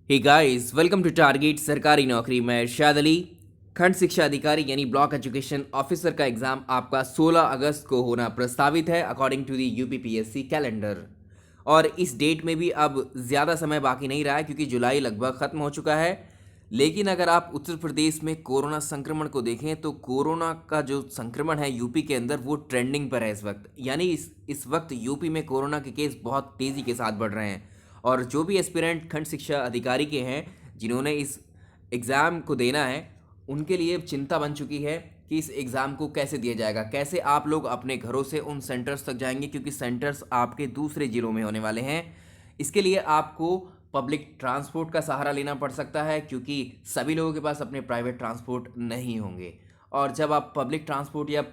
Hey guys, welcome to Target Sarkari Naukri. मैं इरशाद अली, खंड शिक्षा अधिकारी यानी ब्लॉक एजुकेशन ऑफिसर का एग्ज़ाम आपका 16 अगस्त को होना प्रस्तावित है according to the UPPSC calendar. और इस डेट में भी अब ज़्यादा समय बाकी नहीं रहा है क्योंकि जुलाई लगभग ख़त्म हो चुका है। लेकिन अगर आप उत्तर प्रदेश में कोरोना संक्रमण को देखें तो कोरोना का जो संक्रमण है यूपी के अंदर वो ट्रेंडिंग पर है इस वक्त। यानी इस वक्त यूपी में कोरोना के केस बहुत तेज़ी के साथ बढ़ रहे हैं। और जो भी एस्पिरेंट खंड शिक्षा अधिकारी के हैं जिन्होंने इस एग्ज़ाम को देना है, उनके लिए चिंता बन चुकी है कि इस एग्ज़ाम को कैसे दिया जाएगा, कैसे आप लोग अपने घरों से उन सेंटर्स तक जाएंगे क्योंकि सेंटर्स आपके दूसरे ज़िलों में होने वाले हैं। इसके लिए आपको पब्लिक ट्रांसपोर्ट का सहारा लेना पड़ सकता है क्योंकि सभी लोगों के पास अपने प्राइवेट ट्रांसपोर्ट नहीं होंगे। और जब आप पब्लिक ट्रांसपोर्ट या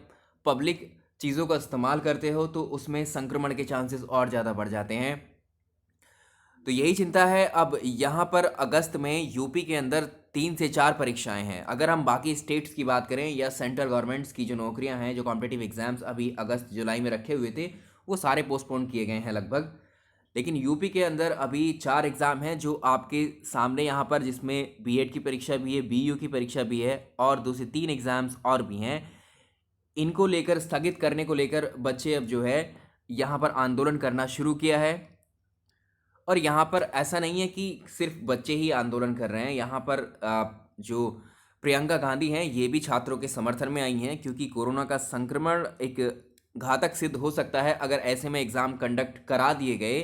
पब्लिक चीज़ों का इस्तेमाल करते हो तो उसमें संक्रमण के चांसेस और ज़्यादा बढ़ जाते हैं। तो यही चिंता है। अब यहाँ पर अगस्त में यूपी के अंदर 3 से 4 परीक्षाएं हैं। अगर हम बाकी स्टेट्स की बात करें या सेंट्रल गवर्नमेंट्स की जो नौकरियां हैं, जो कॉम्पिटिटिव एग्जाम्स अभी अगस्त जुलाई में रखे हुए थे, वो सारे पोस्टपोन किए गए हैं लगभग। लेकिन यूपी के अंदर अभी 4 एग्ज़ाम हैं जो आपके सामने यहाँ पर, जिसमें बीएड की परीक्षा भी है, बीयू की परीक्षा भी है और 2 से 3 एग्ज़ाम्स और भी हैं। इनको लेकर स्थगित करने को लेकर बच्चे अब जो है यहाँ पर आंदोलन करना शुरू किया है। और यहाँ पर ऐसा नहीं है कि सिर्फ बच्चे ही आंदोलन कर रहे हैं। यहाँ पर जो प्रियंका गांधी हैं ये भी छात्रों के समर्थन में आई हैं क्योंकि कोरोना का संक्रमण एक घातक सिद्ध हो सकता है अगर ऐसे में एग्ज़ाम कंडक्ट करा दिए गए।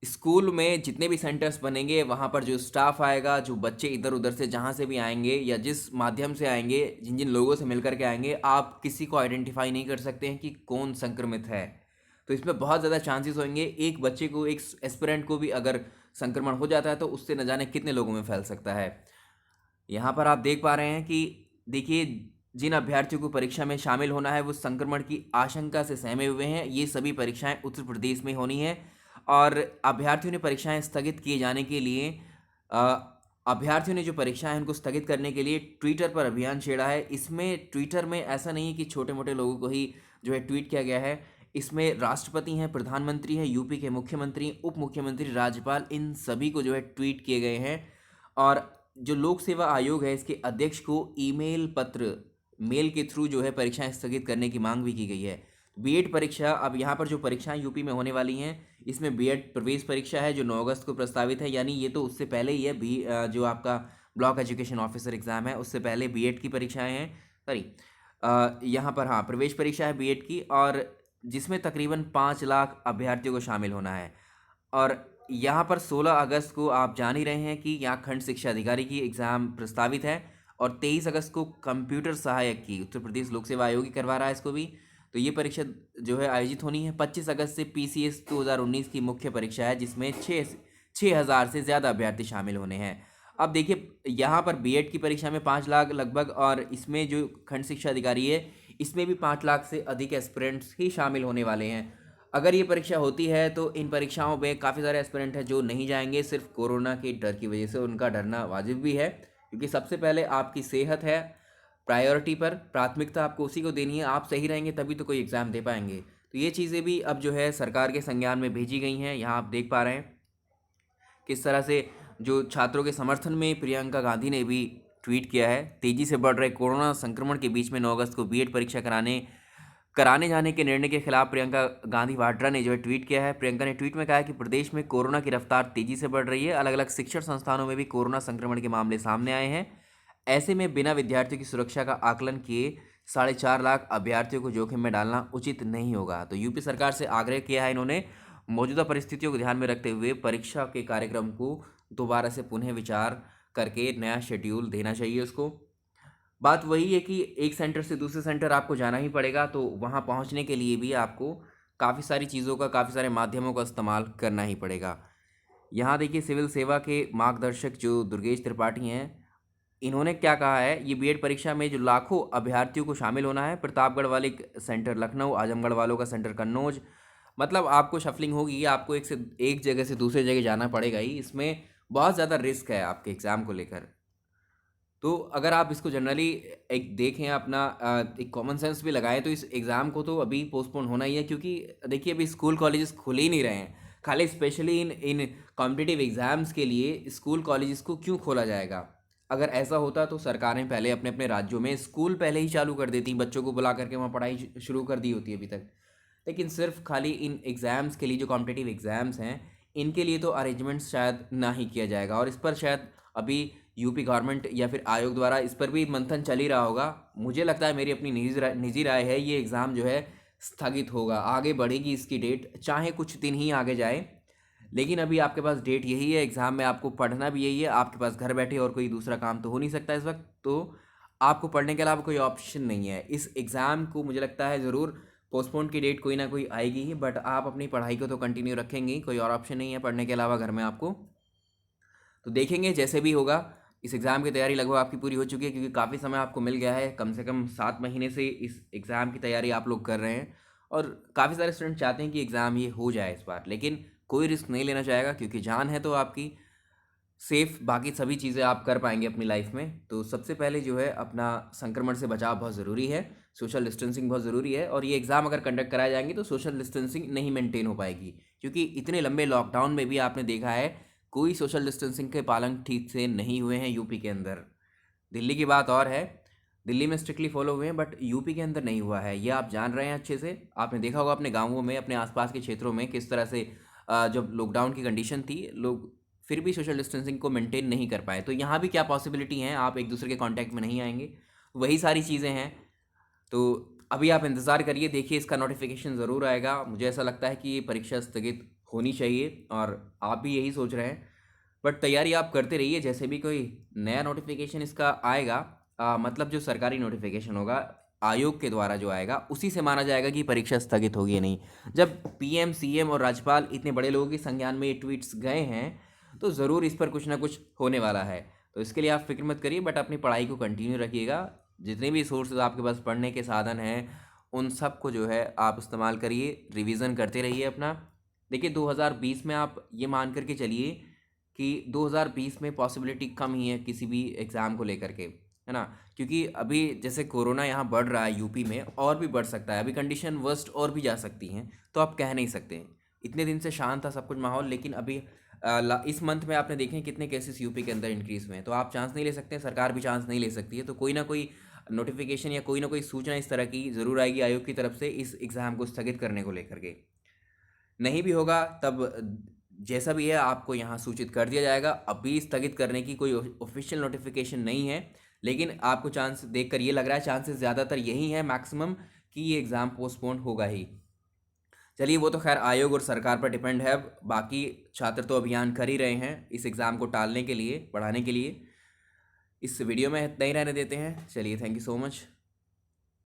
स्कूल में जितने भी सेंटर्स बनेंगे वहाँ पर जो स्टाफ आएगा, जो बच्चे इधर उधर से जहाँ से भी आएंगे या जिस माध्यम से आएंगे, जिन जिन लोगों से मिलकर के आएंगे, आप किसी को आइडेंटिफाई नहीं कर सकते हैं कि कौन संक्रमित है। तो इसमें बहुत ज़्यादा चांसेस होंगे। एक बच्चे को, एक एस्पिरेंट को भी अगर संक्रमण हो जाता है तो उससे न जाने कितने लोगों में फैल सकता है। यहाँ पर आप देख पा रहे हैं कि देखिए, जिन अभ्यर्थियों को परीक्षा में शामिल होना है वो संक्रमण की आशंका से सहमे हुए हैं। ये सभी परीक्षाएं उत्तर प्रदेश में होनी है और अभ्यर्थियों ने परीक्षाएं स्थगित किए जाने के लिए अभ्यर्थियों ने जो परीक्षाएं हैं उनको स्थगित करने के लिए ट्विटर पर अभियान छेड़ा है। इसमें ट्विटर में ऐसा नहीं है कि छोटे मोटे लोगों को ही जो है ट्वीट किया गया है। इसमें राष्ट्रपति हैं, प्रधानमंत्री हैं, यूपी के मुख्यमंत्री, उप मुख्यमंत्री, राज्यपाल, इन सभी को जो है ट्वीट किए गए हैं। और जो लोक सेवा आयोग है इसके अध्यक्ष को ईमेल पत्र, मेल के थ्रू जो है परीक्षाएं स्थगित करने की मांग भी की गई है। बीएड परीक्षा, अब यहाँ पर जो परीक्षाएं यूपी में होने वाली हैं इसमें बीएड प्रवेश परीक्षा है जो 9 अगस्त को प्रस्तावित है। यानी ये तो उससे पहले ही है। भी जो आपका ब्लॉक एजुकेशन ऑफिसर एग्ज़ाम है उससे पहले बीएड की परीक्षाएं हैं। सॉरी, यहाँ पर हाँ प्रवेश परीक्षा है बीएड की, और जिसमें तकरीबन 5 लाख अभ्यर्थियों को शामिल होना है। और यहाँ पर 16 अगस्त को आप जान ही रहे हैं कि यहाँ खंड शिक्षा अधिकारी की एग्ज़ाम प्रस्तावित है और 23 अगस्त को कंप्यूटर सहायक की उत्तर प्रदेश लोक सेवा आयोग ही करवा रहा है इसको भी। तो ये परीक्षा जो है आयोजित होनी है। 25 अगस्त से पीसीएस 2019 की मुख्य परीक्षा है जिसमें 6,000 से ज़्यादा अभ्यर्थी शामिल होने हैं। अब देखिए, यहाँ पर बीएड की परीक्षा में 5 लाख लगभग, और इसमें जो खंड शिक्षा अधिकारी है इसमें भी 5 लाख से अधिक एस्पिरेंट्स ही शामिल होने वाले हैं। अगर ये परीक्षा होती है तो इन परीक्षाओं में काफ़ी सारे एस्पिरेंट हैं जो नहीं जाएंगे, सिर्फ कोरोना के डर की वजह से। उनका डरना वाजिब भी है क्योंकि सबसे पहले आपकी सेहत है प्रायोरिटी पर, प्राथमिकता आपको उसी को देनी है। आप सही रहेंगे तभी तो कोई एग्ज़ाम दे पाएंगे। तो ये चीज़ें भी अब जो है सरकार के संज्ञान में भेजी गई हैं। यहाँ आप देख पा रहे हैं किस तरह से जो छात्रों के समर्थन में प्रियंका गांधी ने भी ट्वीट किया है। तेजी से बढ़ रहे कोरोना संक्रमण के बीच में 9 अगस्त को बीएड परीक्षा कराने जाने के निर्णय के खिलाफ प्रियंका गांधी वाड्रा ने जो है ट्वीट किया है। प्रियंका ने ट्वीट में कहा है कि प्रदेश में कोरोना की रफ्तार तेजी से बढ़ रही है। अलग अलग शिक्षण संस्थानों में भी कोरोना संक्रमण के मामले सामने आए हैं। ऐसे में बिना विद्यार्थियों की सुरक्षा का आकलन किए 4.5 लाख अभ्यर्थियों को जोखिम में डालना उचित नहीं होगा। तो यूपी सरकार से आग्रह किया है इन्होंने, मौजूदा परिस्थितियों को ध्यान में रखते हुए परीक्षा के कार्यक्रम को दोबारा से पुनः विचार करके नया शेड्यूल देना चाहिए उसको। बात वही है कि एक सेंटर से दूसरे सेंटर आपको जाना ही पड़ेगा, तो वहाँ पहुँचने के लिए भी आपको काफ़ी सारी चीज़ों का, काफ़ी सारे माध्यमों का इस्तेमाल करना ही पड़ेगा। यहाँ देखिए, सिविल सेवा के मार्गदर्शक जो दुर्गेश त्रिपाठी हैं, इन्होंने क्या कहा है, ये बीएड परीक्षा में जो लाखों अभ्यर्थियों को शामिल होना है, प्रतापगढ़ वाले सेंटर लखनऊ, आजमगढ़ वालों का सेंटर कन्नौज, मतलब आपको शफलिंग होगी, आपको एक जगह से दूसरे जगह जाना पड़ेगा ही। इसमें बहुत ज़्यादा रिस्क है आपके एग्ज़ाम को लेकर। तो अगर आप इसको जनरली एक देखें, अपना एक कॉमन सेंस भी लगाएं, तो इस एग्ज़ाम को तो अभी पोस्टपोन होना ही है क्योंकि देखिए अभी स्कूल कॉलेजेस खुले ही नहीं रहे हैं। खाली specially in in competitive exams के लिए स्कूल कॉलेजेस को क्यों खोला जाएगा? अगर ऐसा होता तो सरकारें पहले अपने अपने राज्यों में स्कूल पहले ही चालू कर देती, बच्चों को बुला करके वहाँ पढ़ाई शुरू कर दी होती अभी तक। लेकिन सिर्फ खाली इन एग्ज़ाम्स के लिए, जो कॉम्पिटिटिव एग्ज़ाम्स हैं, इनके लिए तो अरेंजमेंट्स शायद ना ही किया जाएगा, और इस पर शायद अभी यूपी गवर्नमेंट या फिर आयोग द्वारा इस पर भी मंथन चल ही रहा होगा। मुझे लगता है, मेरी अपनी निजी राय है, ये एग्ज़ाम जो है स्थगित होगा, आगे बढ़ेगी इसकी डेट, चाहे कुछ दिन ही आगे जाए। लेकिन अभी आपके पास डेट यही है, एग्ज़ाम में आपको पढ़ना भी यही है, आपके पास घर बैठे और कोई दूसरा काम तो हो नहीं सकता इस वक्त, तो आपको पढ़ने के अलावा कोई ऑप्शन नहीं है। इस एग्ज़ाम को मुझे लगता है ज़रूर पोस्टपोन की डेट कोई ना कोई आएगी ही, बट आप अपनी पढ़ाई को तो कंटिन्यू रखेंगे ही, कोई और ऑप्शन नहीं है पढ़ने के अलावा घर में आपको। तो देखेंगे जैसे भी होगा। इस एग्ज़ाम की तैयारी लगभग आपकी पूरी हो चुकी है, क्योंकि काफ़ी समय आपको मिल गया है, कम से कम 7 महीने से इस एग्ज़ाम की तैयारी आप लोग कर रहे हैं, और काफ़ी सारे स्टूडेंट चाहते हैं कि एग्ज़ाम ये हो जाए इस बार, लेकिन कोई रिस्क नहीं लेना चाहेगा, क्योंकि जान है तो आपकी सेफ़, बाकी सभी चीज़ें आप कर पाएंगे अपनी लाइफ में। तो सबसे पहले जो है, अपना संक्रमण से बचाव बहुत ज़रूरी है, सोशल डिस्टेंसिंग बहुत ज़रूरी है, और ये एग्ज़ाम अगर कंडक्ट कराए जाएंगे तो सोशल डिस्टेंसिंग नहीं मेंटेन हो पाएगी, क्योंकि इतने लंबे लॉकडाउन में भी आपने देखा है कोई सोशल डिस्टेंसिंग के पालन ठीक से नहीं हुए हैं यूपी के अंदर। दिल्ली की बात और है, दिल्ली में स्ट्रिक्टली फॉलो हुए हैं, बट यूपी के अंदर नहीं हुआ है, ये आप जान रहे हैं अच्छे से। आपने देखा होगा अपने गाँवों में, अपने आसपास के क्षेत्रों में किस तरह से जब लॉकडाउन की कंडीशन थी, लोग फिर भी सोशल डिस्टेंसिंग को मेंटेन नहीं कर पाए। तो यहाँ भी क्या पॉसिबिलिटी है, आप एक दूसरे के कांटेक्ट में नहीं आएंगे, वही सारी चीज़ें हैं। तो अभी आप इंतज़ार करिए, देखिए इसका नोटिफिकेशन ज़रूर आएगा। मुझे ऐसा लगता है कि ये परीक्षा स्थगित होनी चाहिए, और आप भी यही सोच रहे हैं, बट तैयारी आप करते रहिए। जैसे भी कोई नया नोटिफिकेशन इसका आएगा, मतलब जो सरकारी नोटिफिकेशन होगा आयोग के द्वारा जो आएगा, उसी से माना जाएगा कि परीक्षा स्थगित होगी या नहीं। जब पीएम, सीएम और राज्यपाल इतने बड़े लोगों के संज्ञान में ये ट्वीट्स गए हैं, तो ज़रूर इस पर कुछ ना कुछ होने वाला है। तो इसके लिए आप फिक्र मत करिए, बट अपनी पढ़ाई को कंटिन्यू रखिएगा। जितने भी सोर्सेज आपके पास पढ़ने के साधन हैं, उन सब को जो है आप इस्तेमाल करिए, रिवीजन करते रहिए अपना। देखिए 2020 में आप ये मान करके चलिए कि 2020 में पॉसिबिलिटी कम ही है किसी भी एग्ज़ाम को लेकर के, है ना? क्योंकि अभी जैसे कोरोना यहाँ बढ़ रहा है यूपी में, और भी बढ़ सकता है, अभी कंडीशन वर्स्ट और भी जा सकती हैं, तो आप कह नहीं सकते। इतने दिन से शांत था सब कुछ माहौल, लेकिन अभी इस मंथ में आपने देखे हैं कितने केसेस यूपी के अंदर इंक्रीज़ हुए हैं, तो आप चांस नहीं ले सकते, सरकार भी चांस नहीं ले सकती है। तो कोई ना कोई नोटिफिकेशन या कोई ना कोई सूचना इस तरह की ज़रूर आएगी आयोग की तरफ से, इस एग्ज़ाम को स्थगित करने को लेकर के। नहीं भी होगा तब जैसा भी है आपको यहाँ सूचित कर दिया जाएगा। अभी स्थगित करने की कोई ऑफिशियल नोटिफिकेशन नहीं है, लेकिन आपको चांस देखकर ये लग रहा है, चांसेस ज़्यादातर यही है मैक्सिमम, कि ये एग्ज़ाम पोस्टपोन होगा ही। चलिए वो तो खैर आयोग और सरकार पर डिपेंड है। बाकी छात्र तो अभियान कर ही रहे हैं इस एग्ज़ाम को टालने के लिए, पढ़ाने के लिए। इस वीडियो में इतना ही रहने देते हैं। चलिए, थैंक यू सो मच।